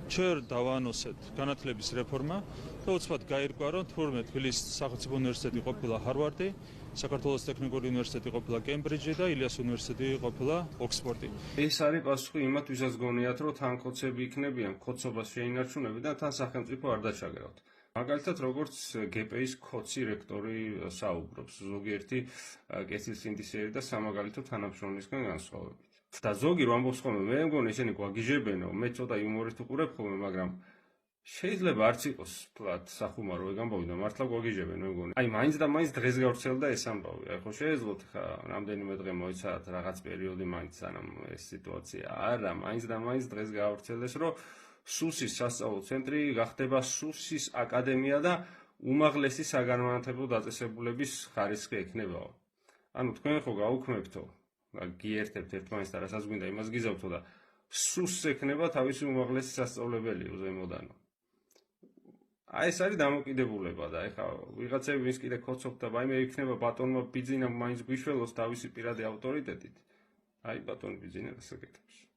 ჩვენ დავაანონსეთ განათლების რეფორმა და უცბად გაირკვა, რომ თურმე თბილისის სახელმწიფო უნივერსიტეტი ყოფილა ჰარვარდი, საქართველოს ტექნიკური უნივერსიტეტი ყოფილა კემბრიჯი და ილიას უნივერსიტეტი ყოფილა ოქსფორდი. ეს არის პასუხი იმათ, ვისაც გონიათ, რომ თან ხოცები იქნებიან, ხოცობას შეინარჩუნებენ და თან სახელმწიფო არ დაჩაგერავთ. მაგალითად, როგორც გპ-ის ქოცი რექტორი საუბრობს, ზოგიერთი კეთილსინდისიერი და სამაგალითო თანამშრომლისგან განსხვავებით. და ზოგი რომ ამბობს ხოლმე, მე მგონი ისინი გვაგიჟებენო, მე ცოტა იუმორით უყურებ ხოლმე, მაგრამ შეიძლება არც იყოს ფლად სახუმარო ეგ ამბავი და მართლა გვაგიჟებენ, მე მგონი. აი, მაინც და მაინც დღეს გავრცელდა ეს ამბავი. აი, ხო შეეძლოთ ხა რამდენიმე დღე მოიცადეთ რაღაც პერიოდი მაინც სანამ ეს სიტუაცია. არა, მაინც და მაინც დღეს გავრცელდეს, რომ სუსის სასწავლო ცენტრი გახდება სუსის აკადემია და უმაღლესი საგანმანათლებლო დაწესებულების ხარისხი ექნებაო. ანუ თქვენ ხო გაუქმებთო, გიერთებთ ერთმანეთს და რასაც გვინდა იმას გიზავთო და სუსს ექნება თავისი უმაღლესი სასწავლებელიო ზემოდანო. აი ეს არის დამოკიდებულება და ეხლა ვიღაცები ვინც კიდე ქოცობთ და ვაიმე იქნება ბატონმა ბიძინა მაინც გვიშველოს თავისი პირადი ავტორიტეტით. აი ბატონი ბიძინა დასაკეთებს.